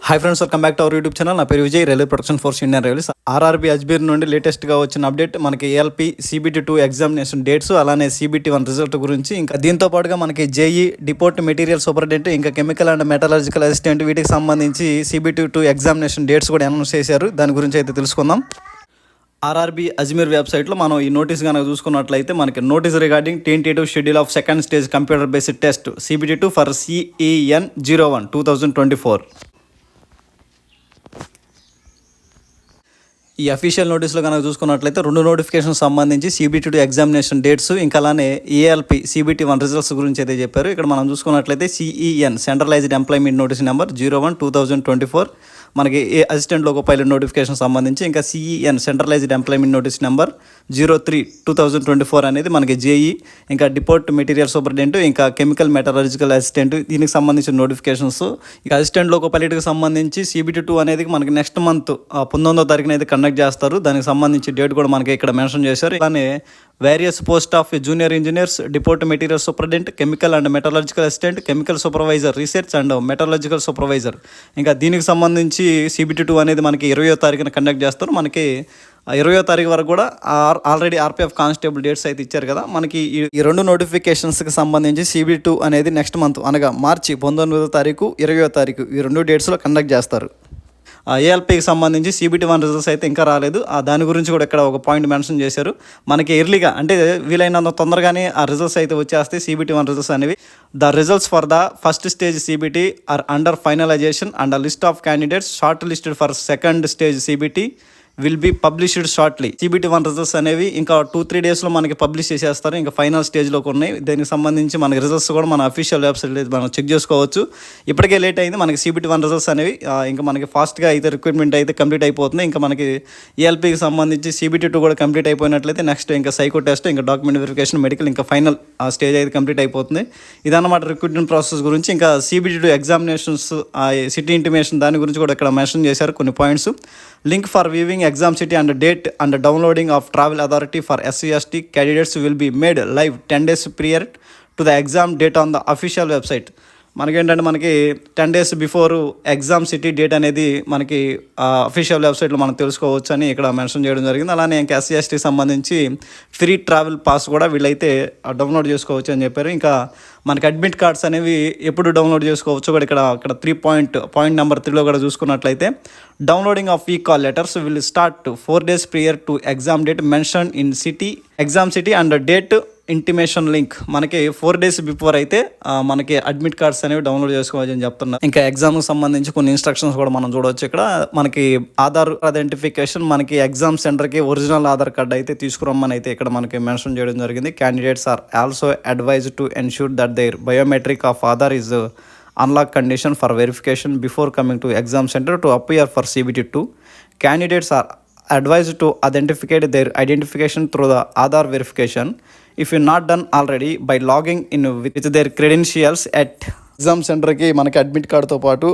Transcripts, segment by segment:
Hi friends, welcome back to our YouTube channel. నా పేరు Vijay, railway production force Indian railways. RRB Ajmer నుండి లేటెస్ట్గా వచ్చిన అప్డేట్ మనకి ఏఎల్పీ CBT2 ఎగ్జామినేషన్ డేట్స్, అలానే CBT1 రిజల్ట్ గురించి, ఇంకా దీంతో పాటుగా మనకి జేఈ డిపోర్ట్ మెటీరియల్ సూపరింటెండెంట్, ఇంకా కెమికల్ అండ్ మెటలర్జికల్ అసిస్టెంట్, వీటికి సంబంధించి CBT2 ఎగ్జామినేషన్ డేట్స్ కూడా అనౌన్స్ చేశారు. దాని గురించి అయితే తెలుసుకుందాం. ఆర్ఆర్బీ అజ్మీర్ వెబ్సైట్లో మనం ఈ నోటీస్ కనుక చూసుకున్నట్లయితే మనకి notice regarding tentative schedule of second stage computer based test CBT2 for CEN 01 2024. ఈ అఫీషియల్ నోటీస్లో కనుక చూసుకున్నట్లయితే 2 నోటిఫికేషన్ సంబంధించి CBT2 ఎగ్జామినేషన్ డేట్స్, ఇంకా అలానే ELP CBT1 రిజల్ట్స్ గురించి అయితే చెప్పారు. ఇక్కడ మనం చూసుకున్నట్లయితే CEN centralised employment notice number 01 2024 మనకి అసిస్టెంట్ లోకో పైలట్ నోటిఫికేషన్ సంబంధించి, ఇంకా CEN centralised employment notice number 03 2024 అనేది మనకి జేఈ, ఇంకా డిపోర్ట్ మెటీరియల్ సూపరింటెండెంట్, ఇంకా కెమికల్ మెటలర్జికల్ అసిస్టెంట్, దీనికి సంబంధించిన నోటిఫికేషన్స్. ఇక అసిస్టెంట్ లోకో పైలట్కి సంబంధించి CBT2 అనేది మనకి నెక్స్ట్ మంత్ 19వ తారీఖున అయితే కండక్ట్ చేస్తారు. దానికి సంబంధించి డేట్ కూడా మనకి ఇక్కడ మెన్షన్ చేశారు. అలానే various post of junior engineers, deport material superintendent, chemical and metallurgical assistant, chemical supervisor, research and metallurgical supervisor, ఇంకా దీనికి సంబంధించి CBT2 అనేది మనకి 20వ తారీఖున కండక్ట్ చేస్తారు. మనకి 20వ తారీఖు వరకు కూడా ఆల్రెడీ RPF కానిస్టేబుల్ డేట్స్ అయితే ఇచ్చారు కదా. మనకి ఈ 2 నోటిఫికేషన్స్కి సంబంధించి CBT2 అనేది నెక్స్ట్ మంత్ అనగా మార్చి 19వ తారీఖు 20వ తారీఖు ఈ 2 డేట్స్లో కండక్ట్ చేస్తారు. ALPకి సంబంధించి CBT1 రిజల్ట్స్ అయితే ఇంకా రాలేదు. దాని గురించి కూడా ఇక్కడ ఒక పాయింట్ మెన్షన్ చేశారు. మనకి ఎర్లీగా అంటే వీలైనంత తొందరగానే ఆ రిజల్ట్స్ అయితే వచ్చేస్తాయి. CBT1 రిజల్ట్స్ అనేవి the results for the first stage CBT are under finalisation and list of candidates short listed for second stage CBT will be published shortly. CBT1 results అనేవి ఇంకా 2-3 డేస్లో మనకి పబ్లిష్ చేసేస్తారు. ఇంకా ఫైనల్ స్టేజ్లోకి ఉన్నాయి. దీనికి సంబంధించి మనకి రిజల్ట్స్ కూడా మన అఫీషియల్ వెబ్సైట్లో మనం చెక్ చేసుకోవచ్చు. ఇప్పటికే లేట్ అయింది మనకి CBT1 రిజల్ట్స్ అనేవి. ఇంకా మనకి ఫాస్ట్గా అయితే రిక్రూట్మెంట్ అయితే కంప్లీట్ అయిపోతుంది. ఇంకా మనకి ELPకి సంబంధించి CBT2 కూడా కంప్లీట్ అయిపోయినట్లయితే నెక్స్ట్ ఇంకా సైకో టెస్ట్, ఇంకా డాక్యుమెంట్ వెరిఫికేషన్, మెడికల్, ఇంకా ఫైనల్ స్టేజ్ అయితే కంప్లీట్ అయిపోతుంది. ఇదన్నమాట రిక్రూట్మెంట్ ప్రాసెస్ గురించి. ఇంకా CBT2 ఎగ్జామినేషన్స్ సిటీ ఇంటిమేషన్ దాని గురించి కూడా ఇక్కడ మెన్షన్ చేశారు కొన్ని points. Link for viewing exam city and date and downloading of travel authority for SC/ST candidates will be made live 10 days prior to the exam date on the official website. మనకేంటంటే మనకి 10 days before exam city date అనేది మనకి official వెబ్సైట్లో మనం తెలుసుకోవచ్చు అని ఇక్కడ mention చేయడం జరిగింది. అలానే ఇంకా SC/STకి సంబంధించి ఫ్రీ ట్రావెల్ పాస్ కూడా వీళ్ళైతే డౌన్లోడ్ చేసుకోవచ్చు అని చెప్పారు. ఇంకా మనకి అడ్మిట్ కార్డ్స్ అనేవి ఎప్పుడు డౌన్లోడ్ చేసుకోవచ్చు కూడా ఇక్కడ 3 పాయింట్ నెంబర్ 3లో కూడా చూసుకున్నట్లయితే downloading of call letters will start 4 days prior to exam date mention in city exam city and date intimation link. మనకి 4 days బిఫోర్ అయితే మనకి అడ్మిట్ కార్డ్స్ అనేవి డౌన్లోడ్ చేసుకోవచ్చు అని చెప్తున్నారు. ఇంకా ఎగ్జామ్కి సంబంధించి కొన్ని ఇన్స్ట్రక్షన్స్ కూడా మనం చూడవచ్చు. ఇక్కడ మనకి ఆధార్ ఐడెంటిఫికేషన్, మనకి ఎగ్జామ్ సెంటర్కి ఒరిజినల్ ఆధార్ కార్డ్ అయితే తీసుకురమ్మని అయితే ఇక్కడ మనకి మెన్షన్ చేయడం జరిగింది. Candidates are also advised to ensure that their biometric of Aadhaar is unlock condition for verification before coming to exam center to appear for CBT2. Candidates are advised to authenticate their identification through the Aadhaar verification if you not done already by logging in with their credentials at exam సెంటర్కి మనకి admit కార్డుతో పాటు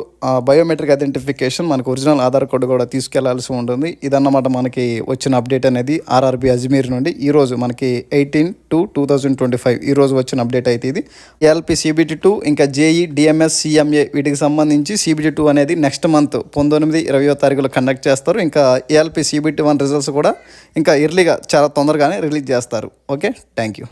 biometric identification, మనకు original Aadhaar card కూడా తీసుకెళ్లాల్సి ఉంటుంది. ఇదన్నమాట మనకి వచ్చిన అప్డేట్ అనేది ఆర్ఆర్బీ అజ్మీర్ నుండి. ఈరోజు మనకి 18/2/2025 ఈరోజు వచ్చిన అప్డేట్ అయితే ఇది. ELP CBT2 ఇంకా జేఈ DMS CMA వీటికి సంబంధించి CBT2 అనేది నెక్స్ట్ మంత్ 19-20వ తారీఖులో కండక్ట్ చేస్తారు. ఇంకా ELP CBT1 రిజల్ట్స్ కూడా ఇంకా ఎర్లీగా చాలా తొందరగానే రిలీజ్ చేస్తారు. Okay, thank you.